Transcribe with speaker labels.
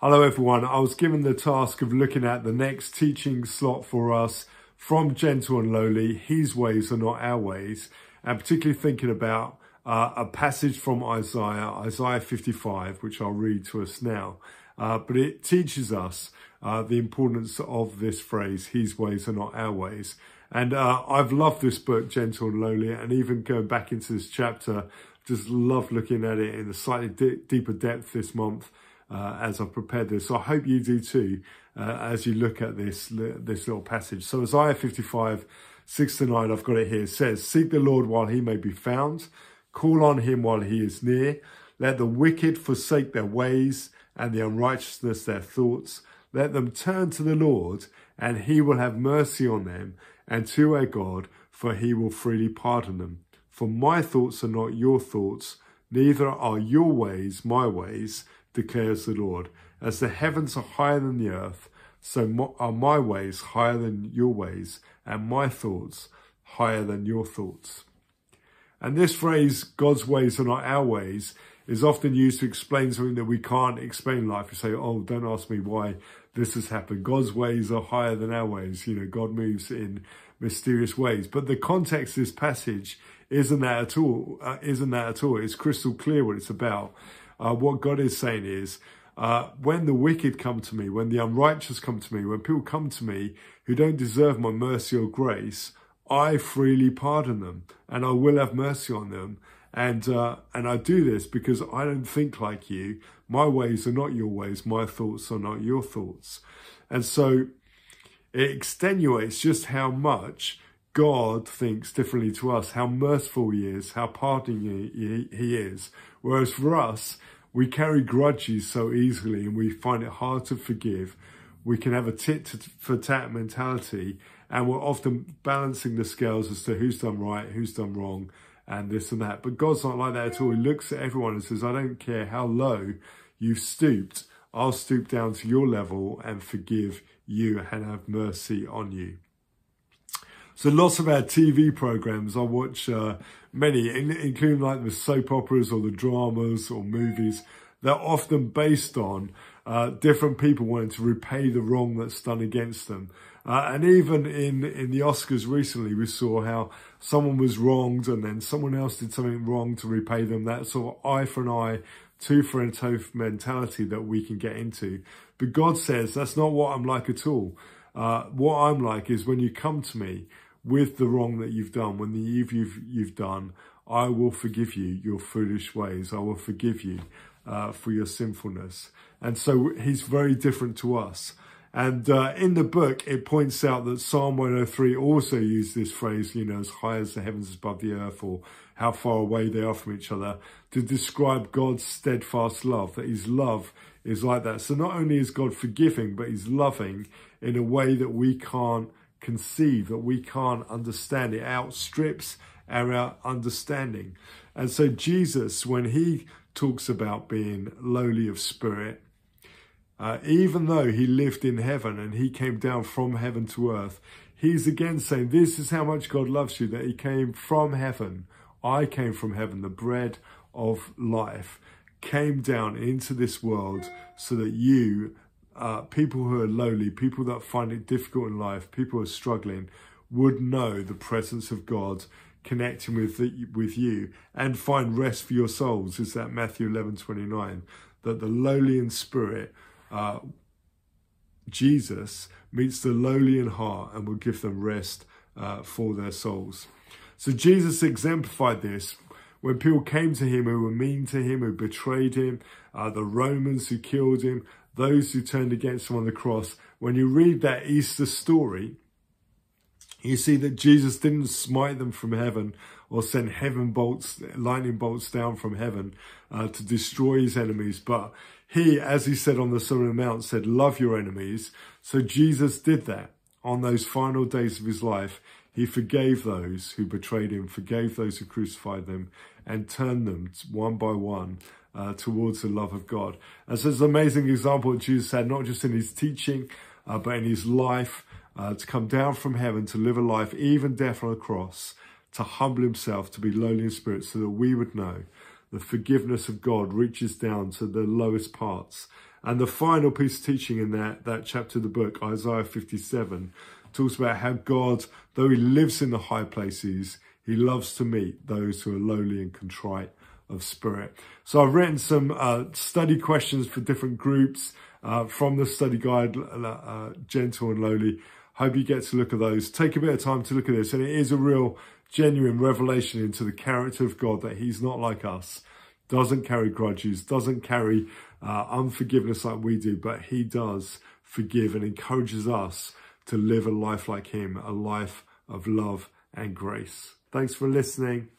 Speaker 1: Hello everyone, I was given the task of looking at the next teaching slot for us from Gentle and Lowly, His ways are not our ways, and particularly thinking about a passage from Isaiah 55, which I'll read to us now. But it teaches us the importance of this phrase, His ways are not our ways. And I've loved this book, Gentle and Lowly, and even going back into this chapter, just love looking at it in a slightly deeper depth this month. As I've prepared this. So I hope you do too, as you look at this little passage. So Isaiah 55, 6-9, I've got it here. It says, "Seek the Lord while he may be found. Call on him while he is near. Let the wicked forsake their ways and the unrighteousness their thoughts. Let them turn to the Lord and he will have mercy on them, and to our God, for he will freely pardon them. For my thoughts are not your thoughts, neither are your ways my ways, declares the Lord. As the heavens are higher than the earth, so are my ways higher than your ways, and my thoughts higher than your thoughts." And this phrase, God's ways are not our ways, is often used to explain something that we can't explain in life. You say, oh, don't ask me why this has happened. God's ways are higher than our ways. You know, God moves in mysterious ways. But the context of this passage isn't that at all. It's crystal clear what it's about. What God is saying is, when the wicked come to me, when the unrighteous come to me, when people come to me who don't deserve my mercy or grace, I freely pardon them and I will have mercy on them. And I do this because I don't think like you. My ways are not your ways. My thoughts are not your thoughts. And so it extenuates just how much God thinks differently to us, how merciful he is, how pardoning he is. Whereas for us, we carry grudges so easily and we find it hard to forgive. We can have a tit-for-tat mentality, and we're often balancing the scales as to who's done right, who's done wrong, and this and that. But God's not like that at all. He looks at everyone and says, I don't care how low you've stooped, I'll stoop down to your level and forgive you and have mercy on you. So lots of our TV programs, I watch many, including like the soap operas or the dramas or movies. They're often based on different people wanting to repay the wrong that's done against them. And even in the Oscars recently, we saw how someone was wronged and then someone else did something wrong to repay them. That sort of eye for an eye, tooth for a tooth mentality that we can get into. But God says, that's not what I'm like at all. What I'm like is when you come to me with the wrong that you've done, when the evil you've done, I will forgive you your foolish ways. I will forgive you for your sinfulness. And so he's very different to us. And in the book, it points out that Psalm 103 also used this phrase, you know, as high as the heavens above the earth, or how far away they are from each other, to describe God's steadfast love, that his love is like that. So not only is God forgiving, but he's loving in a way that we can't conceive, that we can't understand. It outstrips our understanding. And so Jesus, when he talks about being lowly of spirit, even though he lived in heaven and he came down from heaven to earth, he's again saying, this is how much God loves you, that he came from heaven. I came from heaven, the bread of life, came down into this world so that you, people who are lowly, people that find it difficult in life, people who are struggling, would know the presence of God connecting with you and find rest for your souls. Is that Matthew 11:29, that the lowly in spirit, Jesus meets the lowly in heart and will give them rest for their souls. So Jesus exemplified this when people came to him who were mean to him, who betrayed him, the Romans who killed him, those who turned against him on the cross. When you read that Easter story, you see that Jesus didn't smite them from heaven or send lightning bolts down from heaven to destroy his enemies. But he, as he said on the Sermon on the Mount, said, love your enemies. So Jesus did that on those final days of his life. He forgave those who betrayed him, forgave those who crucified them, and turned them one by one towards the love of God. And so it's an amazing example that Jesus had, not just in his teaching, but in his life, to come down from heaven, to live a life, even death on a cross, to humble himself, to be lowly in spirit, so that we would know the forgiveness of God reaches down to the lowest parts And the final piece of teaching in that chapter of the book, Isaiah 57, talks about how God, though he lives in the high places, he loves to meet those who are lowly and contrite of spirit. So I've written some study questions for different groups from the study guide, Gentle and Lowly. Hope you get to look at those. Take a bit of time to look at this. And it is a real genuine revelation into the character of God, that he's not like us, doesn't carry grudges, doesn't carry unforgiveness like we do, but he does forgive and encourages us to live a life like him, a life of love and grace. Thanks for listening.